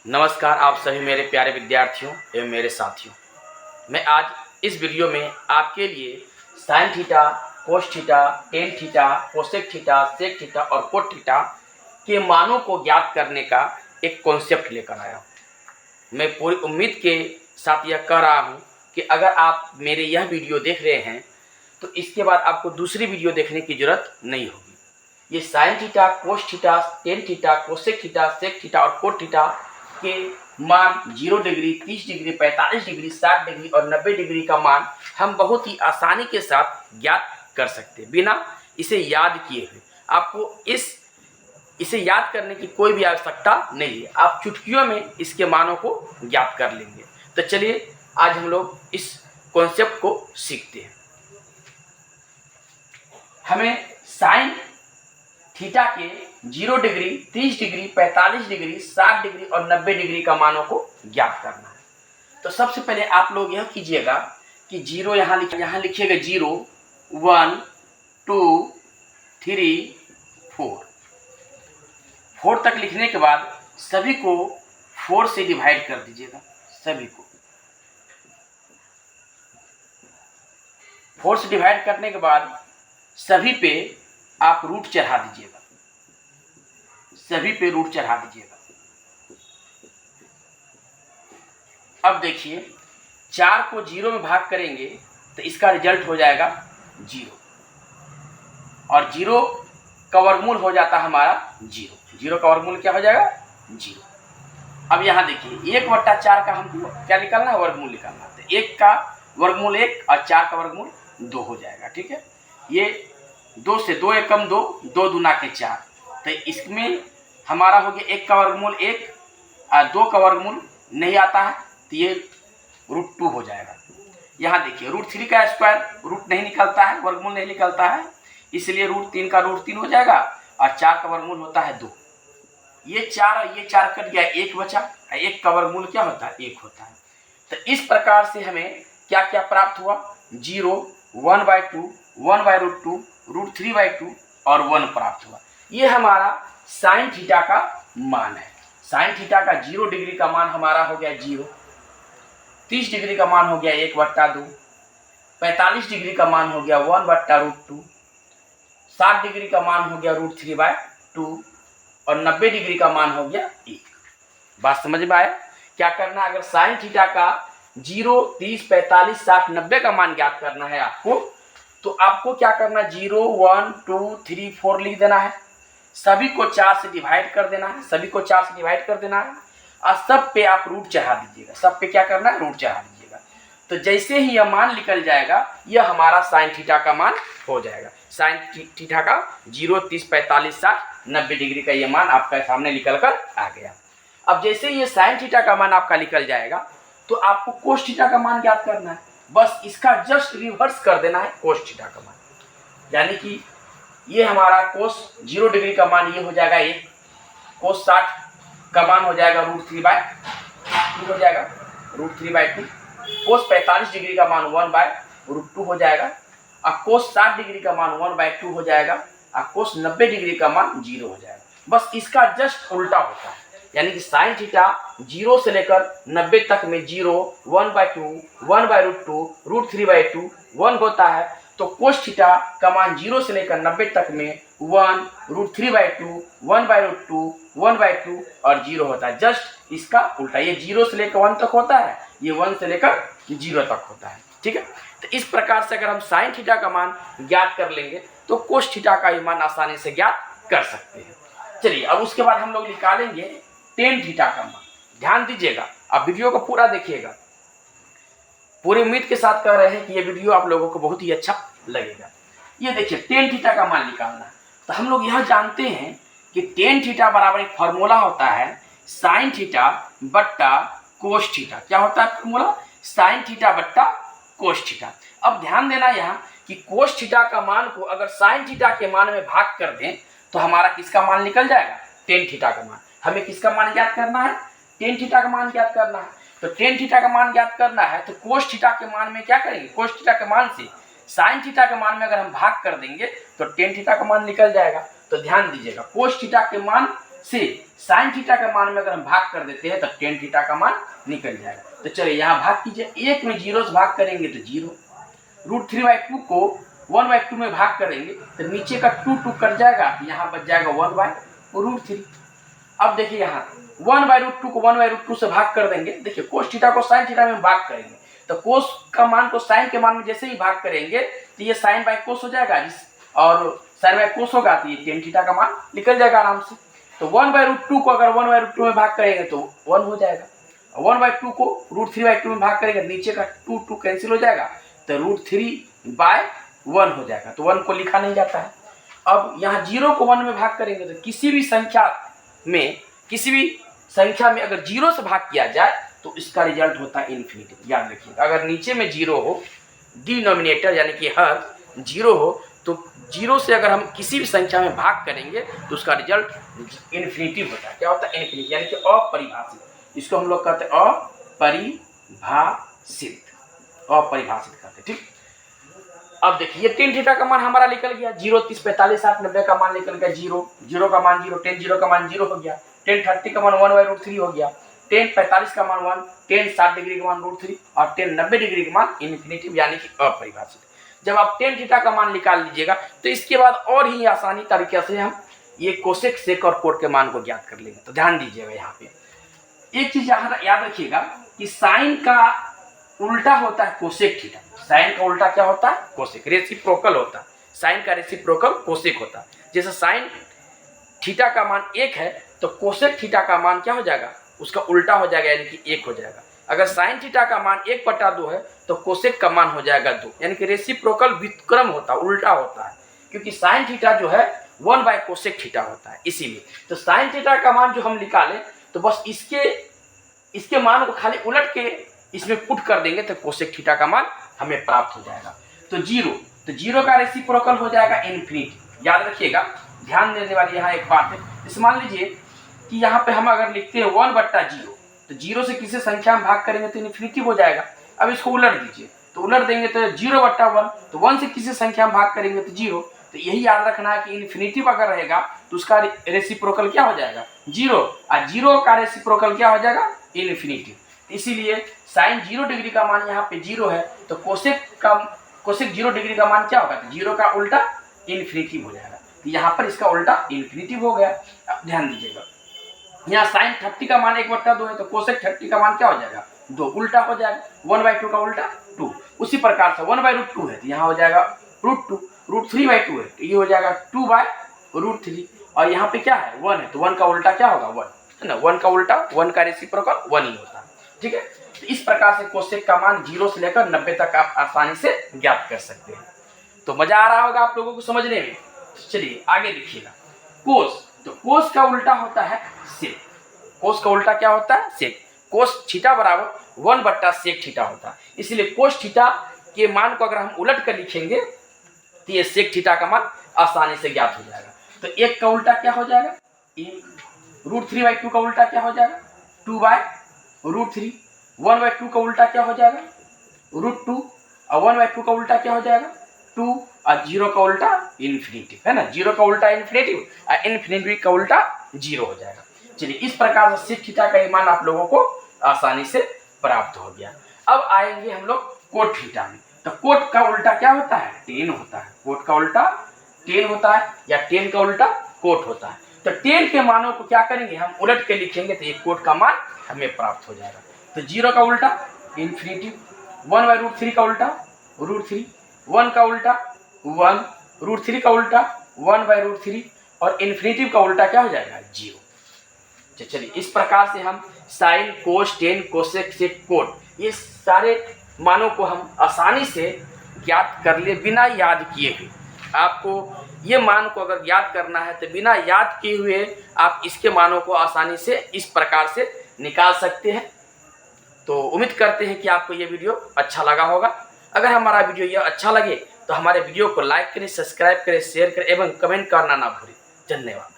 नमस्कार आप सभी मेरे प्यारे विद्यार्थियों एवं मेरे साथियों। मैं आज इस वीडियो में आपके लिए sine theta, cos theta, tan theta, cosec theta, sec theta और कोट थीटा के मानों को ज्ञात करने का एक कॉन्सेप्ट लेकर आया हूँ। मैं पूरी उम्मीद के साथ यह कह रहा हूँ कि अगर आप मेरे यह वीडियो देख रहे हैं तो इसके बाद आपको दूसरी वीडियो देखने की जरूरत नहीं होगी। ये sine theta, cos theta, tan theta, cosec theta, sec theta और कोट थीटा के मान 0 डिग्री, 30 डिग्री, 45 डिग्री, 60 डिग्री और 90 डिग्री का मान हम बहुत ही आसानी के साथ ज्ञात कर सकते हैं बिना इसे याद किए हुए। आपको इसे याद करने की कोई भी आवश्यकता नहीं है, आप चुटकियों में इसके मानों को ज्ञात कर लेंगे। तो चलिए आज हम लोग इस कॉन्सेप्ट को सीखते हैं। हमें साइन थीटा के 0 डिग्री, 30 डिग्री, 45 डिग्री, 60 डिग्री और 90 डिग्री का मानों को ज्ञात करना है। तो सबसे पहले आप लोग यह कीजिएगा कि 0 यहाँ लिखिएगा 0, 1, 2, 3, 4 तक लिखने के बाद सभी को 4 से डिवाइड कर दीजिएगा। सभी को 4 से डिवाइड करने के बाद सभी पे आप रूट चढ़ा दीजिएगा। सभी पे रूट चढ़ा दीजिएगा। अब देखिए 4 को 0 में भाग करेंगे तो इसका रिजल्ट हो जाएगा 0 और 0 का वर्गमूल हो जाता है हमारा 0। 0 का वर्गमूल क्या हो जाएगा 0। अब यहाँ देखिए 1/4 का हमको क्या निकालना है, वर्गमूल निकालना है। तो 1 का वर्गमूल 1 और 4 का वर्गमूल 2 हो जाएगा। ठीक है, ये 2 से 2 एक कम 2, 2 दूना के 4। तो इसमें हमारा हो गया 1 का वर्गमूल 1 और 2 का वर्गमूल नहीं आता है तो ये √2 हो जाएगा। यहाँ देखिए √3 का स्क्वायर रूट नहीं निकलता है, वर्गमूल नहीं निकलता है, इसलिए √3 का √3 हो जाएगा और 4 का वर्गमूल होता है 2। ये 4 और ये 4 कट गया, 1 बचा। 1 का वर्गमूल क्या होता है 1 होता है। तो इस प्रकार से हमें क्या क्या प्राप्त हुआ, 0, 1/2, 1/√2, √3/2 और 1 प्राप्त हुआ। ये हमारा साइन थीटा का मान है। साइन थीटा का 0 डिग्री का मान हमारा हो गया 0, 30 डिग्री का मान हो गया 1/2, 45 डिग्री का मान हो गया 1/√2, 60 डिग्री का मान हो गया √3/2 और 90 डिग्री का मान हो गया 1। बात समझ में आया? क्या करना, अगर साइन थीटा का 0, 30, 45, 60, 90 का मान ज्ञात करना है आपको, तो आपको क्या करना, 0, 1, 2, 3, 4 लिख देना है। सभी को 4 से डिवाइड कर देना है। सभी को 4 से डिवाइड कर देना है और सब पे आप रूट चढ़ा दीजिएगा। सब पे क्या करना है, रूट चढ़ा दीजिएगा। तो जैसे ही यह मान निकल जाएगा यह हमारा साइन थीटा का मान हो जाएगा। साइन थीटा का 0, 30, 45, 60, 90 डिग्री का ये मान आपका सामने निकल कर आ गया। अब जैसे ये साइन थीटा का मान आपका निकल जाएगा तो आपको कोस थीटा का मान ज्ञात करना है। बस इसका जस्ट रिवर्स कर देना है कोस थीटा का मान, यानी कि ये हमारा कोस 0 डिग्री का मान ये हो जाएगा 1, कोस 60 का मान हो जाएगा √3/2 हो जाएगा, √3/2। कोस 45 डिग्री का मान 1/√2 हो जाएगा और कोस 60 डिग्री का मान 1/2 हो जाएगा और कोस 90 डिग्री का मान 0 हो जाएगा। बस इसका जस्ट उल्टा होता है, यानी कि साइन थीटा 0 से लेकर 90 तक में 0, 1/2, 1/√2, √3/2, 1 होता है। तो कोस थीटा का मान 0 से लेकर 90 तक में 1, √3/2, 1/√2, 1/2 और 0 होता है। जस्ट इसका उल्टा, ये 0 से लेकर 1 तक होता है, ये 1 से लेकर 0 तक होता है। ठीक है, तो इस प्रकार से अगर हम साइन थीटा का मान ज्ञात कर लेंगे तो कोस थीटा का मान आसानी से ज्ञात कर सकते हैं। चलिए अब उसके बाद हम लोग निकालेंगे टेन थीटा का मान। ध्यान दीजिएगा, आप वीडियो को पूरा देखिएगा। पूरी उम्मीद के साथ कह रहे हैं कि ये वीडियो आप लोगों को बहुत ही अच्छा लगेगा। ये देखिए टेन थीटा का मान निकालना है। तो हम लोग यह जानते हैं कि टेन थीटा बराबर एक फॉर्मूला होता है साइन थीटा बट्टा कोस थीटा। क्या होता है फॉर्मूला, साइन थीटा बट्टा कोस थीटा। अब ध्यान देना यहाँ कि कोस थीटा का मान को अगर साइन थीटा के मान में भाग कर दें तो हमारा किसका मान निकल जाएगा, टेन थीटा का मान। हमें किसका मान ज्ञात करना है, टेन थीटा का मान ज्ञात करना है। तो टेन थीटा का मान ज्ञात करना है तो कोस थीटा के मान में क्या करेंगे, कोस थीटा के मान से साइन थीटा के मान में अगर हम भाग कर देंगे तो टेन थीटा का मान निकल जाएगा। तो ध्यान दीजिएगा कोस थीटा के मान से साइन थीटा का मान में अगर हम भाग कर देते हैं तो टेन थीटा का मान निकल जाएगा। तो चलिए यहाँ भाग कीजिए, 1 में 0 से भाग करेंगे तो 0, √3/2 को 1/2 में भाग करेंगे तो नीचे का 2 कट जाएगा, यहाँ बच जाएगा 1/√3। अब देखिए यहाँ 1/√2 को 1/√2 से भाग कर देंगे। देखिए कोस थीटा को साइन थीटा में भाग करेंगे तो कोस का मान को साइन के मान में जैसे ही भाग करेंगे तो ये साइन बाय कोस हो जाएगा, और साइन बाय कोस होगा तो ये टेन थीटा का मान निकल जाएगा आराम से। तो 1/√2 को अगर 1/√2 में भाग करेंगे तो 1 हो जाएगा, 1/2 को √3/2 में भाग करेंगे नीचे का 2 कैंसिल हो जाएगा तो √3/1 हो जाएगा। तो 1 को लिखा नहीं जाता है। अब यहाँ 0 को 1 में भाग करेंगे तो किसी भी संख्या में अगर 0 से भाग किया जाए तो इसका रिजल्ट होता है इन्फिनिटी। याद रखिएगा, अगर नीचे में 0 हो, डिनोमिनेटर यानी कि हर 0 हो, तो 0 से अगर हम किसी भी संख्या में भाग करेंगे तो उसका रिजल्ट इन्फिनिटी होता है। क्या होता है? इन्फिनिटी, यानी कि अपरिभाषित। इसको हम लोग कहते हैं अपरिभाषित कहते हैं। ठीक, अब देखिए टेन थीटा का मान हमारा निकल गया 0, 30, 45, 60, 90 का मान निकल गया 0 का मान 0, टेन 0 का मान 0 हो गया, टेन 30 का मान 1/√3 हो गया, टेन 45 का मान 1, टेन 60 डिग्री का मान √3 और टेन 90 डिग्री का मान इन्फिनिटी यानी कि अपरिभाषित। जब आप टेन थीटा का मान निकाल लीजिएगा तो इसके बाद और ही आसानी तरीके से हम ये कोसेक, सेक और कोट के मान को ज्ञात कर लेंगे। तो ध्यान दीजिएगा, यहाँ पे एक चीज याद रखिएगा कि साइन का उल्टा होता है कोसेक थीटा। साइन का उल्टा क्या होता है? कोसेक। रेसिप्रोकल होता है, साइन का रेसिप्रोकल कोसेक होता है। जैसे साइन थीटा का मान 1 है तो कोसेक थीटा का मान क्या हो जाएगा? उसका उल्टा हो जाएगा, यानी कि 1 हो जाएगा। अगर साइन थीटा का मान 1/2 है तो कोसेक का मान हो जाएगा 2, यानी कि रेसिप्रोकल व्युत्क्रम होता है, उल्टा होता है, क्योंकि साइन थीटा जो है 1/कोसेक थीटा होता है। इसीलिए तो साइन थीटा का मान जो हम निकालें तो बस इसके मान को खाली उलट के इसमें पुट कर देंगे तो कोसेक थीटा का मान हमें प्राप्त हो जाएगा। तो 0 का रेसिप्रोकल हो जाएगा इन्फिनिटी। याद रखिएगा, ध्यान देने वाली यहाँ एक बात है। इस मान लीजिए कि यहाँ पे हम अगर लिखते हैं 1/0 तो 0 से किसी संख्या में भाग करेंगे तो इन्फिनिटी हो जाएगा। अब इसको उलट दीजिए, तो उलट देंगे तो 0/1, तो 1 से किसी संख्या में भाग करेंगे तो 0। तो यही याद रखना है कि इन्फिनिटी अगर रहेगा तो उसका रेसिप्रोकल क्या हो जाएगा? 0, और 0 का रेसिप्रोकल क्या हो जाएगा? इन्फिनिटी। इसीलिए साइन 0 डिग्री का मान यहाँ पे 0 है तो कोसेक 0 डिग्री का मान क्या होगा? तो 0 का उल्टा इन्फिनिटी हो जाएगा। तो यहाँ पर इसका उल्टा इन्फिनिटी हो गया। अब ध्यान दीजिएगा, यहाँ साइन 30 का मान 1/2 है तो कोसेक 30 का मान क्या हो जाएगा? 2, उल्टा हो जाएगा। 1/2 का उल्टा 2। उसी प्रकार से 1/√2 है तो यहाँ हो जाएगा √2, √3/2 है तो ये हो जाएगा 2/√3, और यहाँ पे क्या है? 1 है तो 1 का उल्टा क्या होगा? 1 है ना। 1 का उल्टा, 1 का रेसिप्रोकल 1 ही होता है। ठीक है, तो इस प्रकार से कोसेक का मान 0 से लेकर 90 तक आप आसानी से ज्ञात कर सकते हैं। तो मजा आ रहा होगा आप लोगों को समझने में। चलिए आगे देखिएगा, कोस। तो कोस का उल्टा होता है सेक। कोस का उल्टा क्या होता है? सेक। कोस थीटा बराबर 1/सेक थीटा होता है। इसलिए कोस थीटा के मान को अगर हम उलट कर लिखेंगे तो ये सेक थीटा का मान आसानी से ज्ञात हो जाएगा। तो 1 का उल्टा क्या हो जाएगा? 1। √3/2 का उल्टा क्या हो जाएगा? 2/√3। 1/2 का उल्टा क्या हो जाएगा? √2, और 1/2 का उल्टा क्या हो जाएगा? 2, और 0 का उल्टा इन्फिनिटी, है ना। 0 का उल्टा इन्फिनिटी और इन्फिनिटी का उल्टा 0 हो जाएगा। चलिए इस प्रकार से सेक थीटा का मान आप लोगों को आसानी से प्राप्त हो गया। अब आएंगे हम लोग कोट थीटा में। तो कोट का उल्टा क्या होता है? टेन होता है। कोट का उल्टा टेन होता है, या टेन का उल्टा कोट होता है। तो टेन के मानों को क्या करेंगे? हम उलट के लिखेंगे तो ये कोट का मान हमें प्राप्त हो जाएगा। तो 0 का उल्टा इन्फिनिटी, 1/√3 का उल्टा √3, 1 का उल्टा 1, √3 का उल्टा 1/√3, और इन्फिनिटी का उल्टा क्या हो जाएगा? 0। चलिए इस प्रकार से हम साइन, कोस, टेन, कोसेक, सेक, कोट, ये सारे मानों को हम आसानी से ज्ञात कर ले बिना याद किए हुए। आपको ये मान को अगर याद करना है तो बिना याद किए हुए आप इसके मानों को आसानी से इस प्रकार से निकाल सकते हैं। तो उम्मीद करते हैं कि आपको ये वीडियो अच्छा लगा होगा। अगर हमारा वीडियो ये अच्छा लगे तो हमारे वीडियो को लाइक करें, सब्सक्राइब करें, शेयर करें एवं कमेंट करना ना भूलें। धन्यवाद।